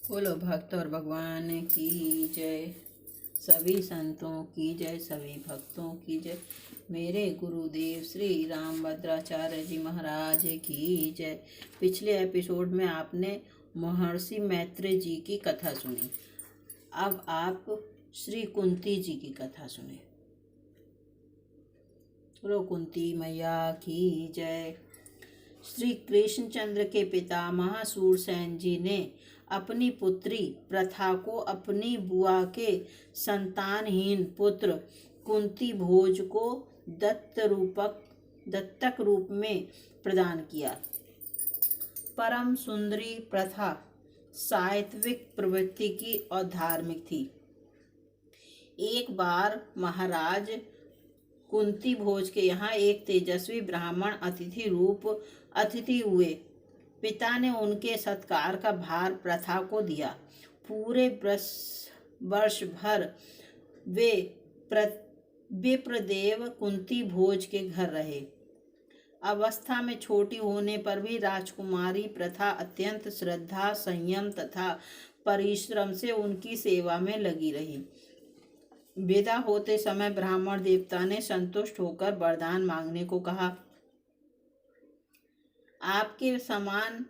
बोलो भक्त और भगवान की जय। सभी संतों की जय, सभी भक्तों की जय। मेरे गुरुदेव श्री रामभद्राचार्य जी महाराज की जय। पिछले एपिसोड में आपने महर्षि मैत्रेय जी की कथा सुनी। अब आप श्री कुंती जी की कथा सुने। बोलो कुंती मैया की जय। श्री कृष्णचंद्र के पिता महासूरसेन जी ने अपनी पुत्री प्रथा को अपनी बुआ के संतानहीन पुत्र कुंती भोज को दत्तक रूप में प्रदान किया। परम सुंदरी प्रथा सात्विक प्रवृत्ति की और धार्मिक थी। एक बार महाराज कुंती भोज के यहाँ एक तेजस्वी ब्राह्मण अतिथि हुए। पिता ने उनके सत्कार का भार प्रथा को दिया। पूरे वर्ष भर वे विप्रदेव कुंती भोज के घर रहे। अवस्था में छोटी होने पर भी राजकुमारी प्रथा अत्यंत श्रद्धा, संयम तथा परिश्रम से उनकी सेवा में लगी रही। विदा होते समय ब्राह्मण देवता ने संतुष्ट होकर वरदान मांगने को कहा। आपके समान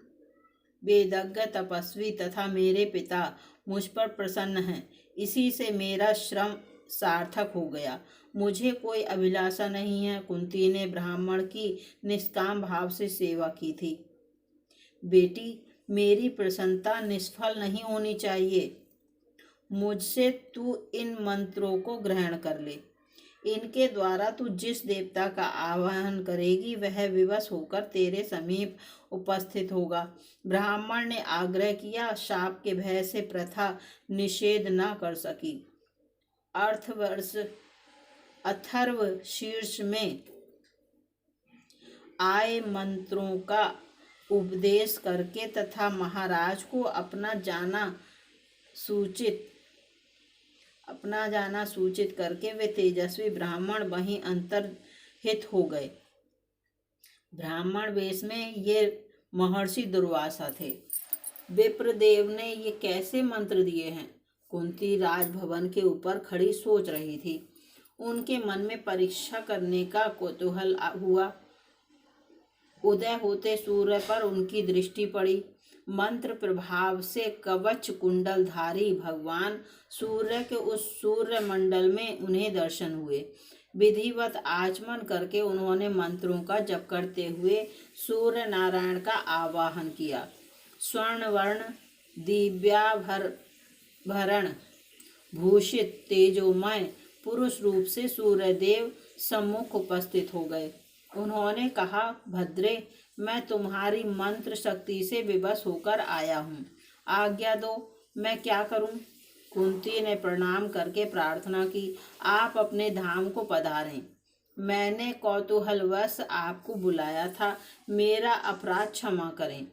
वेदज्ञ तपस्वी तथा मेरे पिता मुझ पर प्रसन्न हैं। इसी से मेरा श्रम सार्थक हो गया। मुझे कोई अभिलाषा नहीं है। कुंती ने ब्राह्मण की निष्काम भाव से सेवा की थी। बेटी, मेरी प्रसन्नता निष्फल नहीं होनी चाहिए। मुझसे तू इन मंत्रों को ग्रहण कर ले। इनके द्वारा तू जिस देवता का आवाहन करेगी वह विवश होकर तेरे समीप उपस्थित होगा। ब्राह्मण ने आग्रह किया। शाप के भय से प्रथा निषेध न कर सकी। अथर्व शीर्ष में आए मंत्रों का उपदेश करके तथा महाराज को अपना जाना सूचित करके वे तेजस्वी ब्राह्मण वहीं अंतर्हित हो गए। ब्राह्मण वेश में ये महर्षि दुर्वासा थे। विप्रदेव ने ये कैसे मंत्र दिए हैं? कुंती राजभवन के ऊपर खड़ी सोच रही थी। उनके मन में परीक्षा करने का कौतूहल हुआ। उदय होते सूर्य पर उनकी दृष्टि पड़ी। मंत्र प्रभाव से कवच कुंडलधारी भगवान सूर्य के उस सूर्य मंडल में उन्हें दर्शन हुए। विधिवत आचमन करके उन्होंने मंत्रों का जप करते हुए सूर्य नारायण का आवाहन किया। स्वर्णवर्ण दिव्याभरण भूषित तेजोमय पुरुष रूप से सूर्यदेव सम्मुख उपस्थित हो गए। उन्होंने कहा, भद्रे, मैं तुम्हारी मंत्र शक्ति से विवश होकर आया हूँ। आज्ञा दो, मैं क्या करूँ? कुंती ने प्रणाम करके प्रार्थना की। आप अपने धाम को पधारें। मैंने कौतूहलवश आपको बुलाया था। मेरा अपराध क्षमा करें।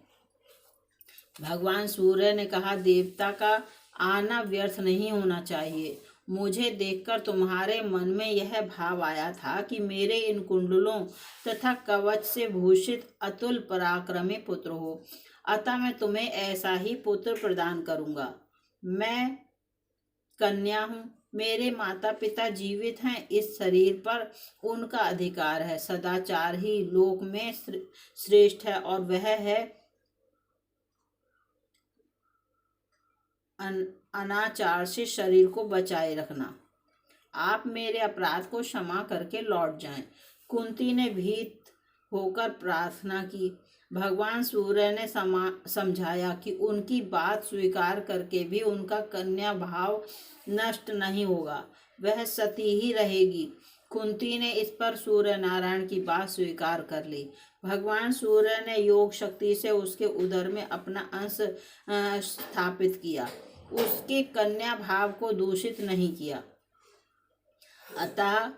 भगवान सूर्य ने कहा, देवता का आना व्यर्थ नहीं होना चाहिए। मुझे देखकर तुम्हारे मन में यह भाव आया था कि मेरे इन कुंडलों तथा कवच से भूषित अतुल पराक्रमी पुत्र हो, अतः मैं तुम्हें ऐसा ही पुत्र प्रदान करूंगा। मैं कन्या हूँ। मेरे माता पिता जीवित हैं। इस शरीर पर उनका अधिकार है। सदाचार ही लोक में श्रेष्ठ है और वह है अनाचार से शरीर को बचाए रखना। आप मेरे अपराध को क्षमा करके लौट जाएं। कुंती ने भीत होकर प्रार्थना की। भगवान सूर्य ने समझाया कि उनकी बात स्वीकार करके भी उनका कन्या भाव नष्ट नहीं होगा, वह सती ही रहेगी। कुंती ने इस पर सूर्य नारायण की बात स्वीकार कर ली। भगवान सूर्य ने योग शक्ति से उसके उदर में अपना अंश स्थापित किया। उसके कन्या भाव को दूषित नहीं किया। अतः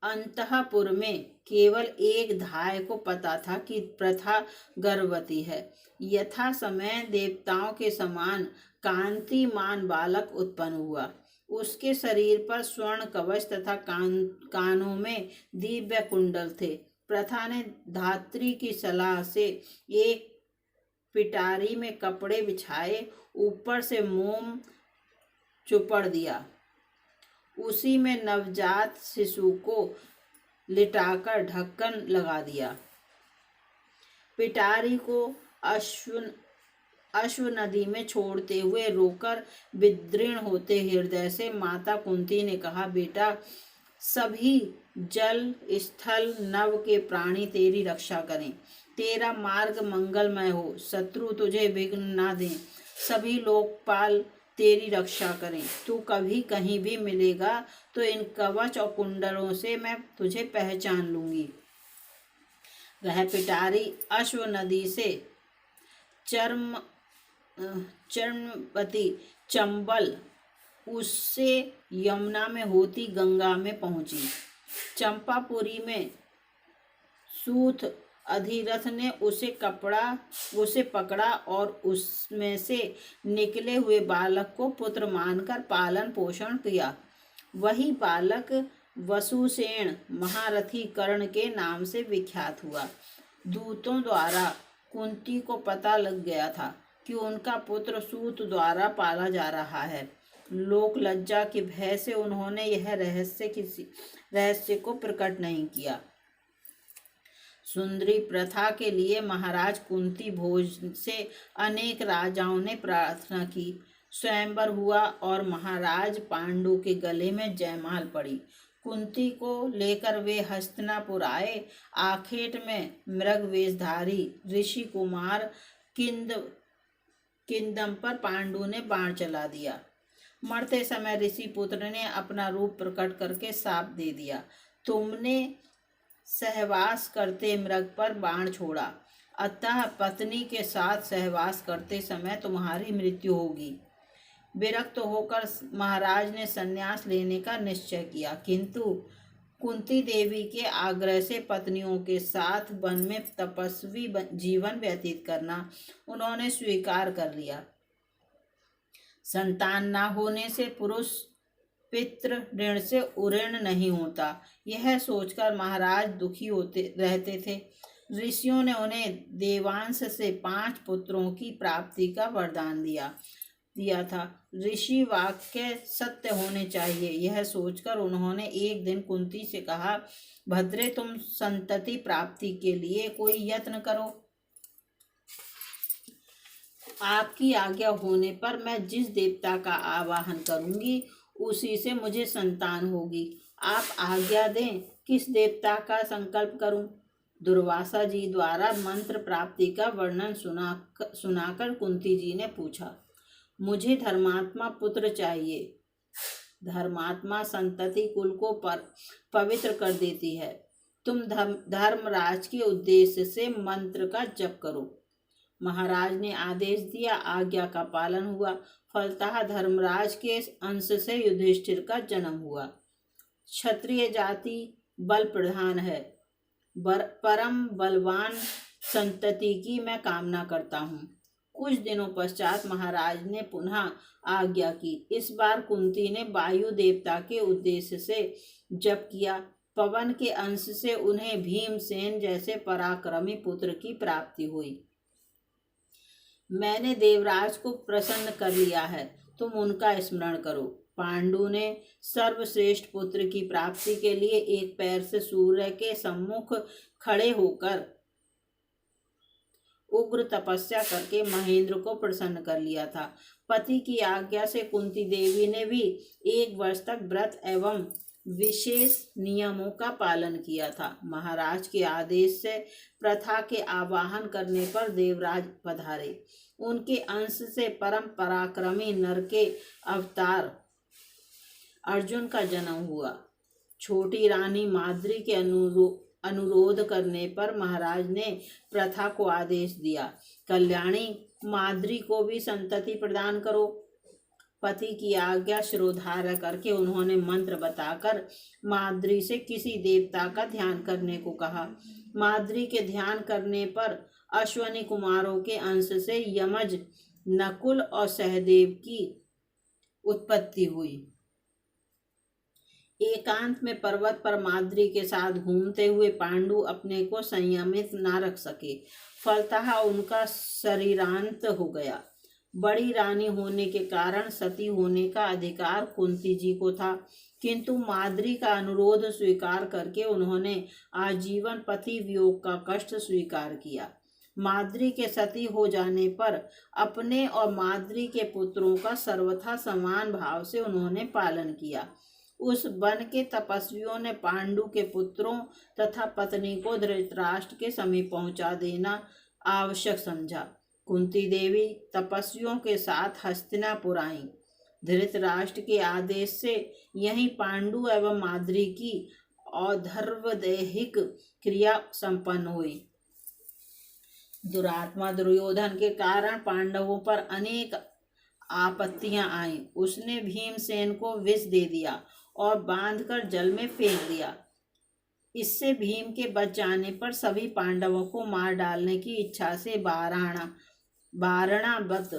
अंतःपुर में केवल एक धाय को पता था कि प्रथा गर्भवती है। यथा समय देवताओं के समान कांतिमान बालक उत्पन्न हुआ। उसके शरीर पर स्वर्ण कवच तथा कानों में दिव्य कुंडल थे। प्रथा ने धात्री की सलाह से एक पिटारी में कपड़े बिछाए ऊपर से मोम चुपड़ दिया। उसी में नवजात शिशु को लिटाकर ढक्कन लगा दिया। पिटारी को अश्व नदी में छोड़ते हुए रोकर विदीर्ण होते हृदय से माता कुंती ने कहा, बेटा, सभी जल स्थल नभ के प्राणी तेरी रक्षा करें, तेरा मार्ग मंगलमय हो, शत्रु तुझे विघ्न ना दें, सभी लोकपाल तेरी रक्षा करें। तू कभी कहीं भी मिलेगा तो इन कवच और कुंडलों से मैं तुझे पहचान लूंगी। वह पिटारी अश्व नदी से चर्मवती चंबल उससे यमुना में होती गंगा में पहुंची। चंपापुरी में सूत अधिरथ ने उसे पकड़ा और उसमें से निकले हुए बालक को पुत्र मानकर पालन पोषण किया। वही बालक वसुसेन महारथी कर्ण के नाम से विख्यात हुआ। दूतों द्वारा कुंती को पता लग गया था कि उनका पुत्र सूत द्वारा पाला जा रहा है। लोक लज्जा के भय से उन्होंने यह रहस्य को प्रकट नहीं किया। सुंदरी प्रथा के लिए महाराज कुंती भोज से अनेक राजाओं ने प्रार्थना की। स्वयंवर हुआ और महाराज पांडु के गले में जयमाल पड़ी। कुंती को लेकर वे हस्तिनापुर आए। आखेट में मृग वेशधारी ऋषि कुमार किंदम पर पांडु ने बाण चला दिया। मरते समय ऋषि पुत्र ने अपना रूप प्रकट करके शाप दे दिया, तुमने सहवास करते मृग पर बाण छोड़ा, अतः पत्नी के साथ सहवास करते समय तुम्हारी मृत्यु होगी। विरक्त होकर महाराज ने संन्यास लेने का निश्चय किया, किंतु कुंती देवी के आग्रह से पत्नियों के साथ वन में तपस्वी जीवन व्यतीत करना उन्होंने स्वीकार कर लिया। संतान न होने से पुरुष पितृ ऋण से उऋण नहीं होता, यह सोचकर महाराज दुखी होते रहते थे। ऋषियों ने उन्हें देवांश से 5 पुत्रों की प्राप्ति का वरदान दिया था। ऋषि वाक्य सत्य होने चाहिए, यह सोचकर उन्होंने एक दिन कुंती से कहा, भद्रे, तुम संतति प्राप्ति के लिए कोई यत्न करो। आपकी आज्ञा होने पर मैं जिस देवता का आवाहन करूंगी उसी से मुझे संतान होगी। आप आज्ञा दें, किस देवता का संकल्प करूं? दुर्वासा जी द्वारा मंत्र प्राप्ति का वर्णन सुनाकर कुंती जी ने पूछा, मुझे धर्मात्मा पुत्र चाहिए। धर्मात्मा संतति कुल को पवित्र कर देती है। तुम धर्मराज के उद्देश्य से मंत्र का जप करो। महाराज ने आदेश दिया, आज्ञा का पालन हुआ। फलतः धर्मराज के अंश से युधिष्ठिर का जन्म हुआ। क्षत्रिय जाति बल प्रधान है, परम बलवान संतति की मैं कामना करता हूँ। कुछ दिनों पश्चात महाराज ने पुनः आज्ञा की। इस बार कुंती ने वायु देवता के उद्देश्य से जप किया। पवन के अंश से उन्हें भीमसेन जैसे पराक्रमी पुत्र की प्राप्ति हुई। मैंने देवराज को प्रसन्न कर लिया है, तुम उनका स्मरण करो। पांडु ने सर्वश्रेष्ठ पुत्र की प्राप्ति के लिए एक पैर से सूर्य के सम्मुख खड़े होकर उग्र तपस्या करके महेंद्र को प्रसन्न कर लिया था। पति की आज्ञा से कुंती देवी ने भी 1 वर्ष तक व्रत एवं विशेष नियमों का पालन किया था। महाराज के आदेश से प्रथा के आवाहन करने पर देवराज पधारे। उनके अंश से परम पराक्रमी नर के अवतार अर्जुन का जन्म हुआ। छोटी रानी माद्री के अनुरोध करने पर महाराज ने प्रथा को आदेश दिया, कल्याणी, माद्री को भी संतति प्रदान करो। पति की आज्ञा शिरोधार्य करके उन्होंने मंत्र बताकर माद्री से किसी देवता का ध्यान करने को कहा। माद्री के ध्यान करने पर अश्वनी कुमारों के अंश से यमज, नकुल और सहदेव की उत्पत्ति हुई। एकांत में पर्वत पर माद्री के साथ घूमते हुए पांडु अपने को संयमित न रख सके। फलतः उनका शरीरांत हो गया। बड़ी रानी होने के कारण सती होने का अधिकार कुंती जी को था, किंतु माद्री का अनुरोध स्वीकार करके उन्होंने आजीवन पति वियोग का कष्ट स्वीकार किया। माद्री के सती हो जाने पर अपने और माद्री के पुत्रों का सर्वथा समान भाव से उन्होंने पालन किया। उस वन के तपस्वियों ने पांडु के पुत्रों तथा पत्नी को धृतराष्ट्र के समीप पहुंचा देना आवश्यक समझा। कुंती देवी तपस्वियों के साथ हस्तिनापुर आईं। धृतराष्ट्र के आदेश से यहीं पांडु एवं माद्री की औधर्वदैहिक क्रिया संपन्न हुई। दुरात्मा दुर्योधन के कारण पांडवों पर अनेक आपत्तियां आईं। उसने भीमसेन को विष दे दिया और बांधकर जल में फेंक दिया। इससे भीम के बच जाने पर सभी पांडवों को मार डालने की इच्छा से वारणावत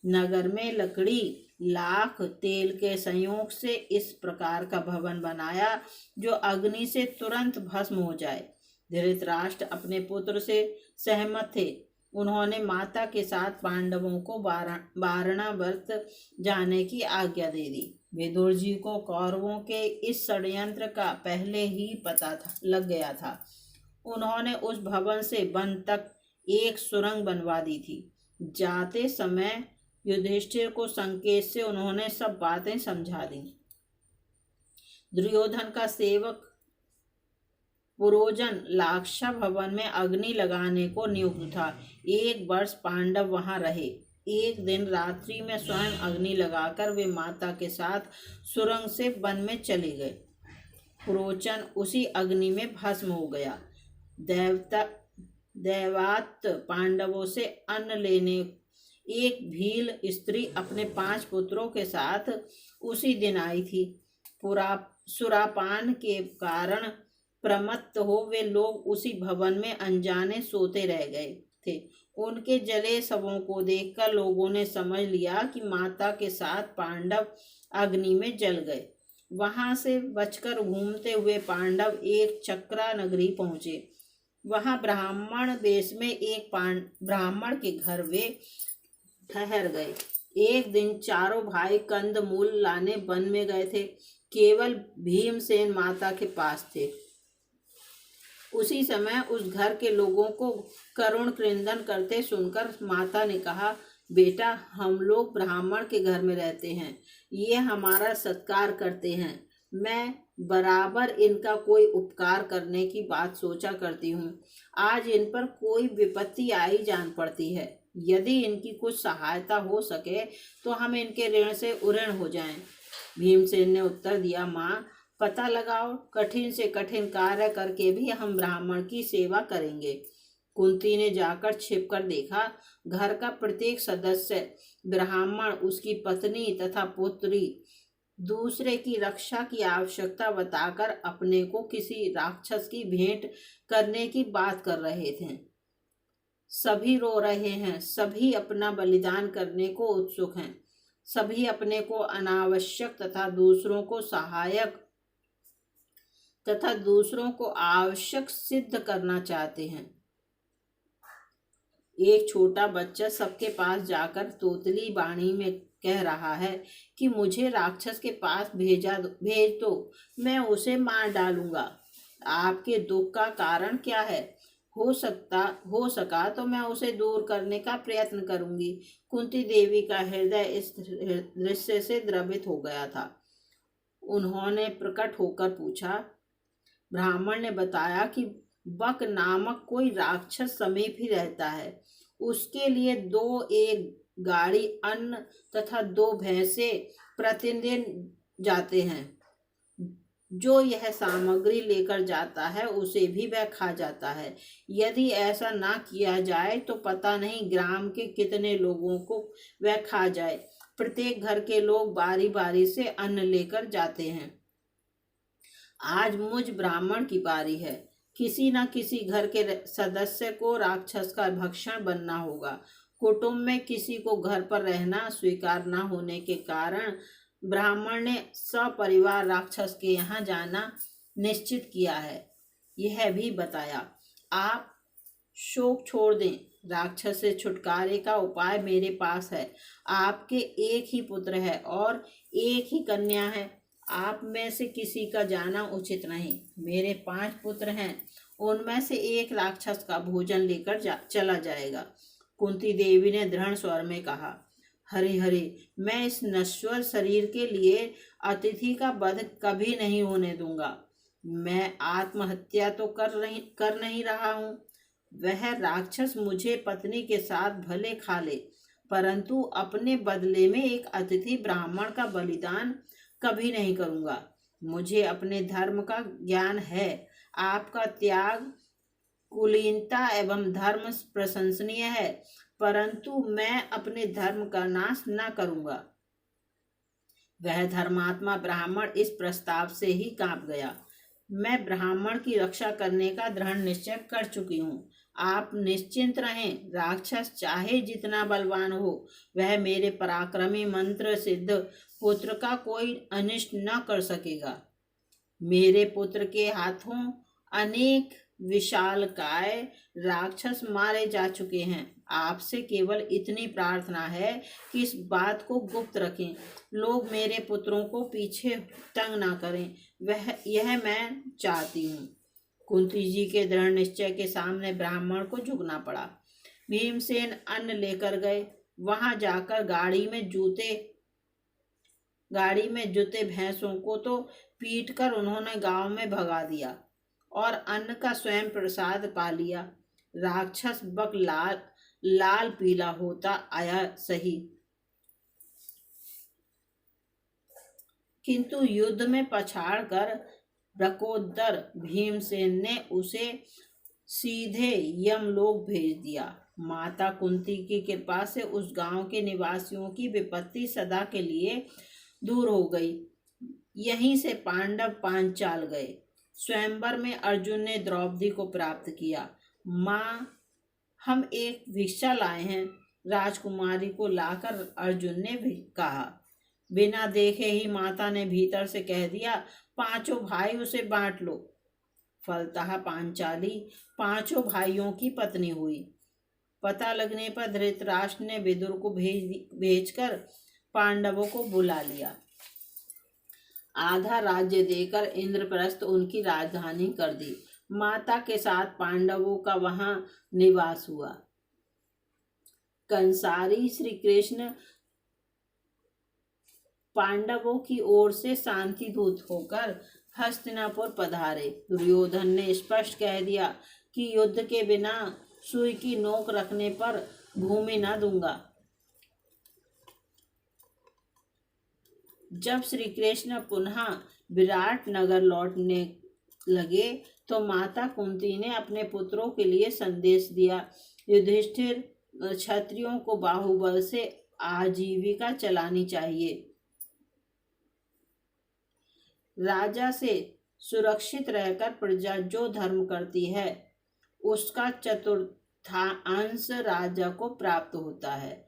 नगर में लकड़ी, लाख, तेल के संयोग से इस प्रकार का भवन बनाया जो अग्नि से तुरंत भस्म हो जाए। धृतराष्ट्र अपने पुत्र से सहमत थे। उन्होंने माता के साथ पांडवों को वारणावत जाने की आज्ञा दे दी। विदुर जी को कौरवों के इस षड्यंत्र का पहले ही पता लग गया था। उन्होंने उस भवन से वन तक एक सुरंग बनवा दी थी। जाते समय युधिष्ठिर को संकेत से उन्होंने सब बातें समझा दी। दुर्योधन का सेवक पुरोजन लाक्षा भवन में अग्नि लगाने को नियुक्त था। 1 वर्ष पांडव वहां रहे। एक दिन रात्रि में स्वयं अग्नि लगाकर वे माता के साथ सुरंग से वन में चले गए। पुरोचन उसी अग्नि में भस्म हो गया। दैवात पांडवों से अन्न लेने एक भील स्त्री अपने 5 पुत्रों के साथ उसी दिन आई थी। सुरापान के कारण प्रमत्त हो वे लोग उसी भवन में अनजाने सोते रह गए थे। उनके जले शवों को देखकर लोगों ने समझ लिया कि माता के साथ पांडव अग्नि में जल गए। वहां से बचकर घूमते हुए पांडव एक चक्रा नगरी पहुंचे। वहां ब्राह्मण वेश में एक ब्राह्मण के घर वे ठहर गए। एक दिन चारों भाई कंद मूल लाने वन में गए थे। केवल भीमसेन माता के पास थे। उसी समय उस घर के लोगों को करुण क्रंदन करते सुनकर माता ने कहा, बेटा, हम लोग ब्राह्मण के घर में रहते हैं। ये हमारा सत्कार करते हैं। मैं बराबर इनका कोई उपकार करने की बात सोचा करती हूँ। आज इन पर कोई विपत्ति आई जान पड़ती है। यदि इनकी कुछ सहायता हो सके तो हम इनके ऋण से उऋण हो जाएं। भीमसेन ने उत्तर दिया, माँ, पता लगाओ, कठिन से कठिन कार्य करके भी हम ब्राह्मण की सेवा करेंगे। कुंती ने जाकर छिपकर देखा। घर का प्रत्येक सदस्य ब्राह्मण, उसकी पत्नी तथा पुत्री दूसरे की रक्षा की आवश्यकता बताकर अपने को किसी राक्षस की भेंट करने की बात कर रहे थे। सभी रो रहे हैं, सभी अपना बलिदान करने को उत्सुक हैं। सभी अपने को अनावश्यक तथा दूसरों को सहायक तथा दूसरों को आवश्यक सिद्ध करना चाहते हैं। एक छोटा बच्चा सबके पास जाकर तोतली वाणी में कह रहा है कि मुझे राक्षस के पास भेज दो, मैं उसे मार डालूंगा। आपके दुख का कारण क्या है? हो सका तो मैं उसे दूर करने का प्रयत्न करूंगी। कुंती देवी का हृदय इस दृश्य से द्रवित हो गया था। उन्होंने प्रकट होकर पूछा। ब्राह्मण ने बताया कि बक नामक कोई राक्षस समीप ही रहता है। उसके लिए 1 गाड़ी अन्न तथा 2 भैंसे प्रतिदिन जाते हैं। जो यह सामग्री लेकर जाता है उसे भी वह खा जाता है। यदि ऐसा ना किया जाए तो पता नहीं ग्राम के कितने लोगों को वह खा जाए। प्रत्येक घर के लोग बारी बारी से अन्न लेकर जाते हैं। आज मुझ ब्राह्मण की बारी है। किसी न किसी घर के सदस्य को राक्षस का भक्षण बनना होगा। कुटुंब में किसी को घर पर रहना स्वीकार न होने के कारण ब्राह्मण ने सपरिवार राक्षस के यहाँ जाना निश्चित किया है। यह भी बताया, आप शोक छोड़ दें, राक्षस से छुटकारे का उपाय मेरे पास है। आपके एक ही पुत्र है और एक ही कन्या है। आप में से किसी का जाना उचित नहीं। मेरे 5 पुत्र हैं, उनमें से एक राक्षस का भोजन लेकर चला जाएगा। कुंती देवी ने दृढ़ स्वर में कहा, हरे हरे, मैं इस नश्वर शरीर के लिए अतिथि का वध कभी नहीं होने दूंगा। मैं आत्महत्या तो कर नहीं रहा हूँ। वह राक्षस मुझे पत्नी के साथ भले खा ले, परंतु अपने बदले में एक अतिथि ब्राह्मण का बलिदान कभी नहीं करूँगा। मुझे अपने धर्म का ज्ञान है। आपका त्याग कुलीनता एवं धर्म प्रशंसनीय है, परंतु मैं अपने धर्म का नाश न करूँगा। वह धर्मात्मा ब्राह्मण इस प्रस्ताव से ही कांप गया। मैं ब्राह्मण की रक्षा करने का दृढ़ निश्चय कर चुकी हूँ। आप निश्चिंत रहें। राक्षस चाहे जितना बलवान हो, वह मेरे पराक्रमी मंत्र सिद्ध पुत्र का कोई अनिष्ट न कर सकेगा। मेरे पुत्र के हाथों अनेक विशालकाय राक्षस मारे जा चुके हैं। आपसे केवल इतनी प्रार्थना है कि इस बात को गुप्त रखें। लोग मेरे पुत्रों को पीछे तंग ना करें, यह मैं चाहती हूँ। कुंती जी के दृढ़ निश्चय के सामने ब्राह्मण को झुकना पड़ा। भीमसेन अन्न लेकर गए। वहां जाकर गाड़ी में जुते भैंसों को तो पीटकर उन्होंने गांव में भगा दिया और अन्न का स्वयं प्रसाद पा लिया। राक्षस बक लाल पीला होता आया सही, किंतु युद्ध में पछाड़ कर ब्रकोदर भीमसेन ने उसे सीधे यमलोक भेज दिया। माता कुंती की कृपा से उस गांव के निवासियों की विपत्ति सदा के लिए दूर हो गई। यहीं से पांडव पांचाल गए। स्वयंवर में अर्जुन ने द्रौपदी को प्राप्त किया। माँ, हम एक भिक्षा लाए हैं, राजकुमारी को लाकर अर्जुन ने भी कहा। बिना देखे ही माता ने भीतर से कह दिया, 5 भाई उसे बांट लो। फलतः पांचाली 5 भाइयों की पत्नी हुई। पता लगने पर धृतराष्ट्र ने विदुर को भेजकर पांडवों को बुला लिया। आधा राज्य देकर इंद्रप्रस्थ उनकी राजधानी कर दी। माता के साथ पांडवों का वहां निवास हुआ। कंसारी श्री कृष्ण पांडवों की ओर से शांति दूत होकर हस्तिनापुर पधारे। दुर्योधन ने स्पष्ट कह दिया कि युद्ध के बिना सुई की नोक रखने पर भूमि न दूंगा। जब श्री कृष्ण पुनः विराट नगर लौटने लगे तो माता कुंती ने अपने पुत्रों के लिए संदेश दिया। युधिष्ठिर, क्षत्रियों को बाहुबल से आजीविका चलानी चाहिए। राजा से सुरक्षित रहकर प्रजा जो धर्म करती है, उसका चतुर्थांश राजा को प्राप्त होता है।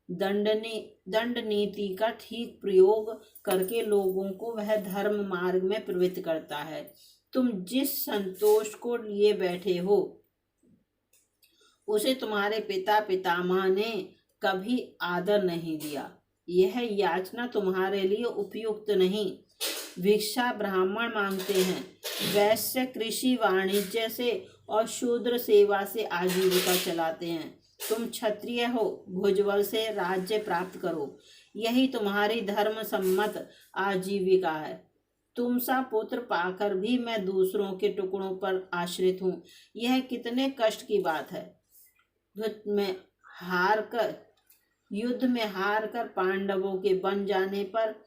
दंड नीति का ठीक प्रयोग करके लोगों को वह धर्म मार्ग में प्रवृत्त करता है। तुम जिस संतोष को लिए बैठे हो, उसे तुम्हारे पिता पितामह ने कभी आदर नहीं दिया। यह याचना तुम्हारे लिए उपयुक्त नहीं। भिक्षा ब्राह्मण मांगते हैं, वैश्य कृषि वाणिज्य से और शूद्र सेवा से आजीविका चलाते हैं। तुम क्षत्रिय हो, भुजबल से राज्य प्राप्त करो, यही तुम्हारी धर्म सम्मत आजीविका है। तुम सा पुत्र पाकर भी मैं दूसरों के टुकड़ों पर आश्रित हूँ, यह कितने कष्ट की बात है। युद्ध में हार कर पांडवों के बन जाने पर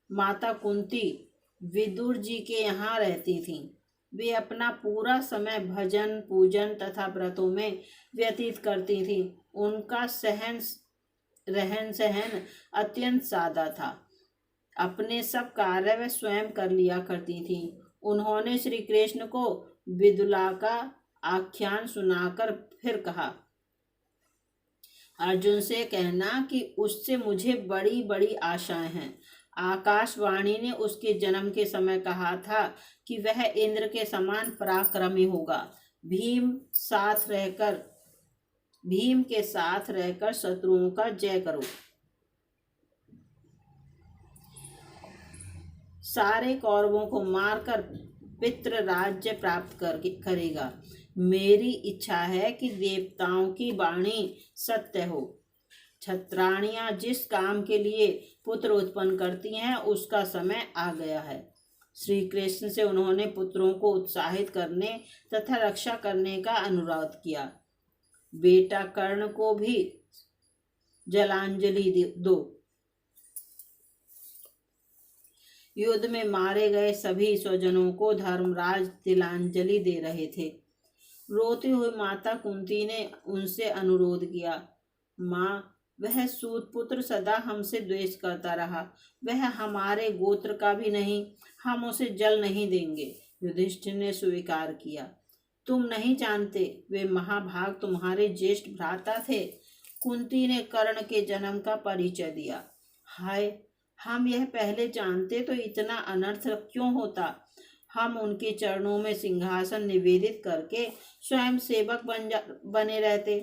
माता कुंती विदुर जी के यहाँ रहती थीं। वे अपना पूरा समय भजन पूजन तथा व्रतों में व्यतीत करती थीं। उनका रहन सहन अत्यंत सादा था। अपने सब कार्य वे स्वयं कर लिया करती थीं। उन्होंने श्री कृष्ण को विदुला का आख्यान सुनाकर फिर कहा, अर्जुन से कहना कि उससे मुझे बड़ी बड़ी आशाएं हैं। आकाशवाणी ने उसके जन्म के समय कहा था कि वह इंद्र के समान पराक्रमी होगा। भीम साथ रहकर भीम के साथ रहकर शत्रुओं का जय करो। सारे कौरवों को मारकर पितृ राज्य प्राप्त करेगा। मेरी इच्छा है कि देवताओं की वाणी सत्य हो। क्षत्राणियां जिस काम के लिए पुत्र उत्पन्न करती हैं उसका समय आ गया है। श्री कृष्ण से उन्होंने पुत्रों को उत्साहित करने तथा रक्षा करने का अनुरोध किया। बेटा कर्ण को भी जलांजलि दो। युद्ध में मारे गए सभी स्वजनों को धर्मराज तिलांजलि दे रहे थे। रोती हुई माता कुंती ने उनसे अनुरोध किया, माँ, वह सूत पुत्र सदा हमसे द्वेष करता रहा, वह हमारे गोत्र का भी नहीं, हम उसे जल नहीं देंगे। युधिष्ठिर ने स्वीकार किया। तुम नहीं जानते, वे महाभाग तुम्हारे ज्येष्ठ भ्राता थे। कुंती ने कर्ण के जन्म का परिचय दिया। हाय, हम यह पहले जानते तो इतना अनर्थ क्यों होता। हम उनके चरणों में सिंहासन निवेदित करके स्वयं सेवक बने रहते।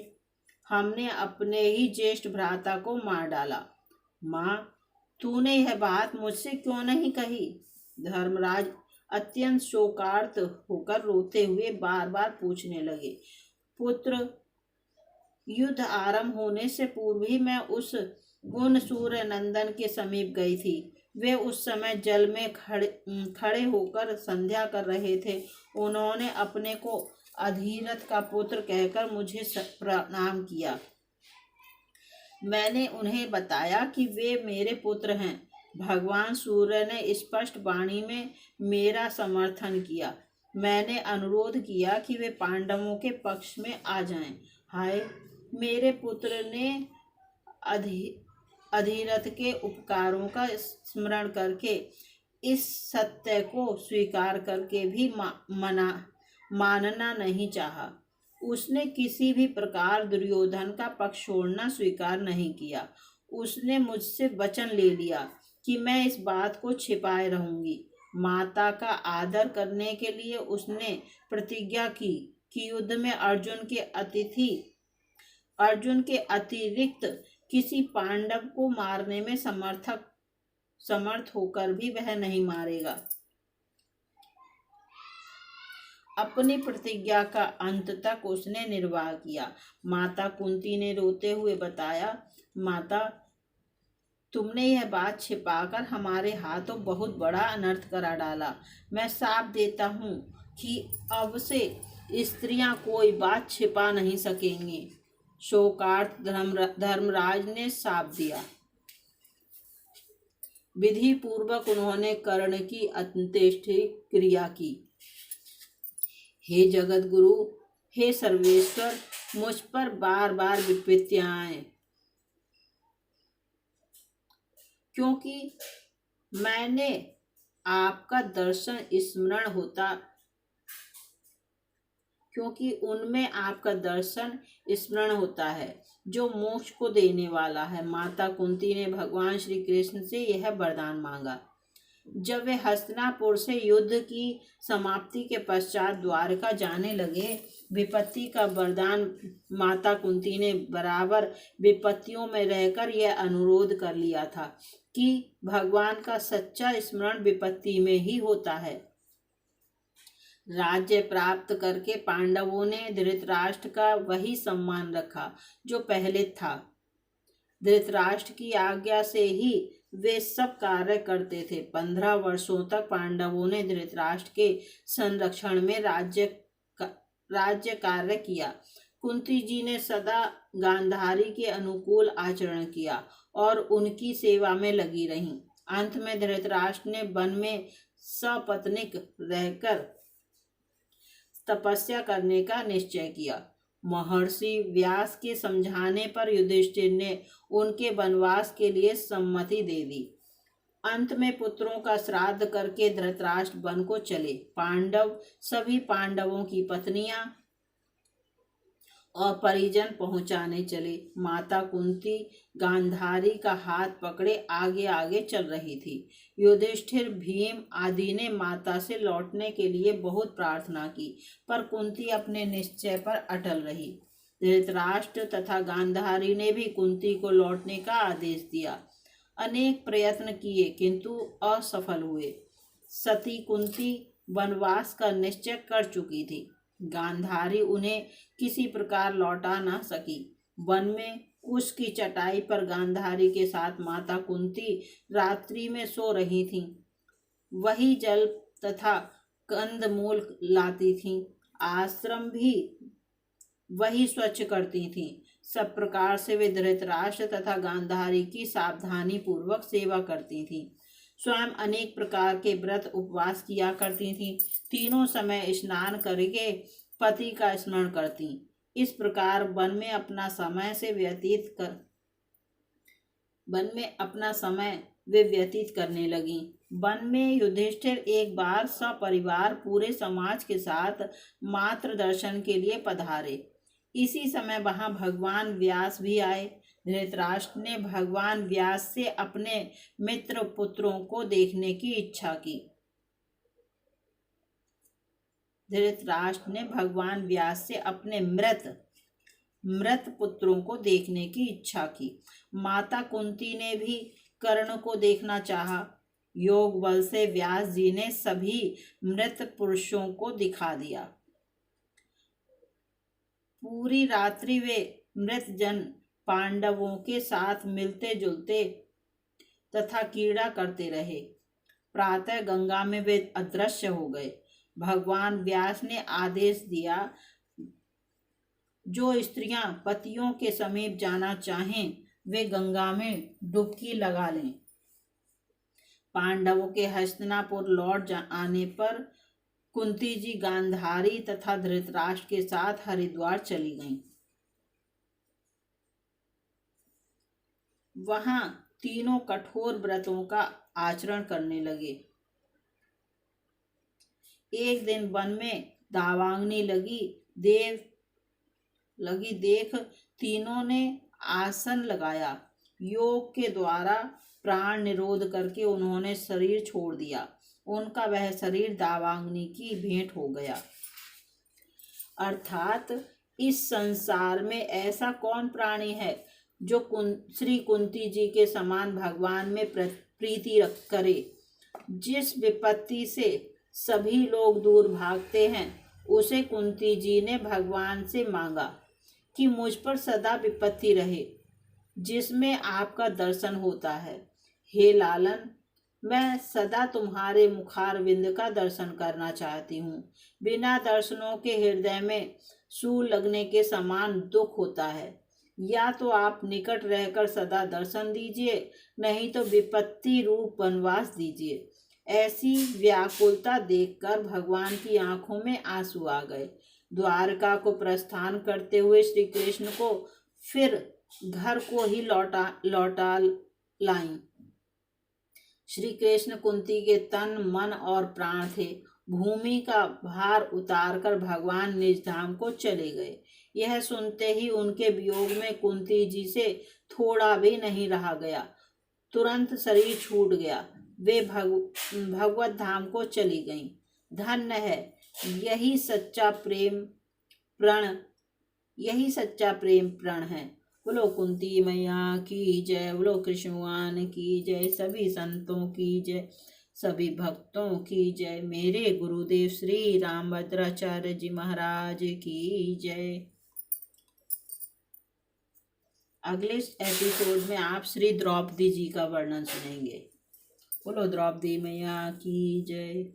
हमने अपने ही ज्येष्ठ भ्राता को मार डाला। माँ, तूने यह बात मुझसे क्यों नहीं कही? धर्मराज अत्यंत शोकार्त होकर रोते हुए बार बार पूछने लगे। पुत्र, युद्ध आरंभ होने से पूर्व ही मैं उन सूर्य नंदन के समीप गई थी। वे उस समय जल में खड़े होकर संध्या कर रहे थे। उन्होंने अपने को अधीरथ का पुत्र कहकर मुझे प्रणाम किया। मैंने उन्हें बताया कि वे मेरे पुत्र हैं। भगवान सूर्य ने स्पष्ट वाणी में मेरा समर्थन किया। मैंने अनुरोध किया कि वे पांडवों के पक्ष में आ जाएं। हाय, मेरे पुत्र ने अधीरथ के उपकारों का स्मरण करके इस सत्य को स्वीकार करके भी मानना नहीं चाहा। उसने किसी भी प्रकार दुर्योधन का पक्ष छोड़ना स्वीकार नहीं किया। उसने मुझसे वचन ले लिया कि मैं इस बात को छिपाए रहूंगी। माता का आदर करने के लिए उसने प्रतिज्ञा की कि युद्ध में अर्जुन के अतिरिक्त किसी पांडव को मारने में समर्थ होकर भी वह नहीं मारेगा। अपनी प्रतिज्ञा का अंत तक उसने निर्वाह किया। माता कुंती ने रोते हुए बताया, माता, तुमने यह बात छिपाकर हमारे हाथों बहुत बड़ा अनर्थ करा डाला। मैं साफ देता हूँ कि अब से स्त्रियां कोई बात छिपा नहीं सकेंगी। शोकार्त धर्मराज ने साप दिया। विधि पूर्वक उन्होंने कर्ण की अंत्येष्टि क्रिया की। हे जगत गुरु, हे सर्वेश्वर, मुझ पर बार बार विपत्तियां आए, क्योंकि मैंने आपका दर्शन स्मरण होता क्योंकि उनमें आपका दर्शन स्मरण होता है जो मोक्ष को देने वाला है। माता कुंती ने भगवान श्री कृष्ण से यह वरदान मांगा। जब वे हस्तिनापुर से युद्ध की समाप्ति के पश्चात द्वारका जाने लगे, विपत्ति का वरदान माता कुंती ने बराबर विपत्तियों में रहकर यह अनुरोध कर लिया था कि भगवान का सच्चा स्मरण विपत्ति में ही होता है। राज्य प्राप्त करके पांडवों ने धृतराष्ट्र का वही सम्मान रखा जो पहले था। धृतराष्ट्र की आज्ञा से ही वे सब कार्य करते थे। 15 वर्षों तक पांडवों ने धृतराष्ट्र के संरक्षण में राज्य कार्य किया। कुंती जी ने सदा गांधारी के अनुकूल आचरण किया और उनकी सेवा में लगी रहीं। अंत में धृतराष्ट्र ने वन में सपत्नीक रहकर तपस्या करने का निश्चय किया। महर्षि व्यास के समझाने पर युधिष्ठिर ने उनके वनवास के लिए सम्मति दे दी। अंत में पुत्रों का श्राद्ध करके धृतराष्ट्र वन को चले। पांडव सभी पांडवों की पत्नियां और परिजन पहुंचाने चले। माता कुंती गांधारी का हाथ पकड़े आगे आगे चल रही थी। युधिष्ठिर, भीम आदि ने माता से लौटने के लिए बहुत प्रार्थना की, पर कुंती अपने निश्चय पर अटल रही। धृतराष्ट्र तथा गांधारी ने भी कुंती को लौटने का आदेश दिया। अनेक प्रयत्न किए किंतु असफल हुए। सती कुंती वनवास का निश्चय कर चुकी थी। गांधारी उन्हें किसी प्रकार लौटा न सकी। वन में कुश की चटाई पर गांधारी के साथ माता कुंती रात्रि में सो रही थीं। वही जल तथा कंदमूल लाती थीं। आश्रम भी वही स्वच्छ करती थीं। सब प्रकार से वे धृतराष्ट्र तथा गांधारी की सावधानी पूर्वक सेवा करती थीं। स्वयं अनेक प्रकार के व्रत उपवास किया करती थीं। तीनों समय स्नान करके पति का स्मरण करती। इस प्रकार वन में अपना समय वे व्यतीत करने लगी। वन में युधिष्ठिर एक बार सपरिवार पूरे समाज के साथ मात्र दर्शन के लिए पधारे। इसी समय वहां भगवान व्यास भी आए। धृतराष्ट्र ने भगवान व्यास से अपने मित्र पुत्रों को देखने की इच्छा की। धृतराष्ट्र ने भगवान व्यास से अपने मृत पुत्रों को देखने की इच्छा की। माता कुंती ने भी कर्ण को देखना चाहा। योग बल से व्यास जी ने सभी मृत पुरुषों को दिखा दिया। पूरी रात्रि वे मृत जन पांडवों के साथ मिलते जुलते तथा क्रीड़ा करते रहे। प्रातः गंगा में वे अदृश्य हो गए। भगवान व्यास ने आदेश दिया, जो स्त्रियां पतियों के समीप जाना चाहें वे गंगा में डुबकी लगा लें। पांडवों के हस्तिनापुर लौट आने पर कुंती जी गांधारी तथा धृतराष्ट्र के साथ हरिद्वार चली गईं। वहां तीनों कठोर व्रतों का आचरण करने लगे। एक दिन वन में दावाग्नि लगी देख तीनों ने आसन लगाया। योग के द्वारा प्राण निरोध करके उन्होंने शरीर छोड़ दिया। उनका वह शरीर दावाग्नि की भेंट हो गया। अर्थात इस संसार में ऐसा कौन प्राणी है जो श्री कुंती जी के समान भगवान में प्रीति करे। जिस विपत्ति से सभी लोग दूर भागते हैं, उसे कुंती जी ने भगवान से मांगा कि मुझ पर सदा विपत्ति रहे, जिसमें आपका दर्शन होता है। हे लालन, मैं सदा तुम्हारे मुखारविंद का दर्शन करना चाहती हूँ। बिना दर्शनों के हृदय में सूल लगने के समान दुख होता है। या तो आप निकट रहकर सदा दर्शन दीजिए, नहीं तो विपत्ति रूप वनवास दीजिए। ऐसी व्याकुलता देखकर भगवान की आंखों में आंसू आ गए। द्वारका को प्रस्थान करते हुए श्री कृष्ण को फिर घर को ही लौटा लाई। श्री कृष्ण कुंती के तन, मन और प्राण थे। भूमि का भार उतारकर भगवान निज धाम को चले गए। यह सुनते ही उनके वियोग में कुंती जी से थोड़ा भी नहीं रहा गया। तुरंत शरीर छूट गया। वे भगवत धाम को चली गईं। धन्य है यही सच्चा प्रेम प्रण है। बोलो कुंती मैया की जय। बोलो कृष्ण भगवान की जय। सभी संतों की जय, सभी भक्तों की जय। मेरे गुरुदेव श्री रामभद्राचार्य जी महाराज की जय। अगले एपिसोड में आप श्री द्रौपदी जी का वर्णन सुनेंगे। बोलो द्रौपदी मैया की जय।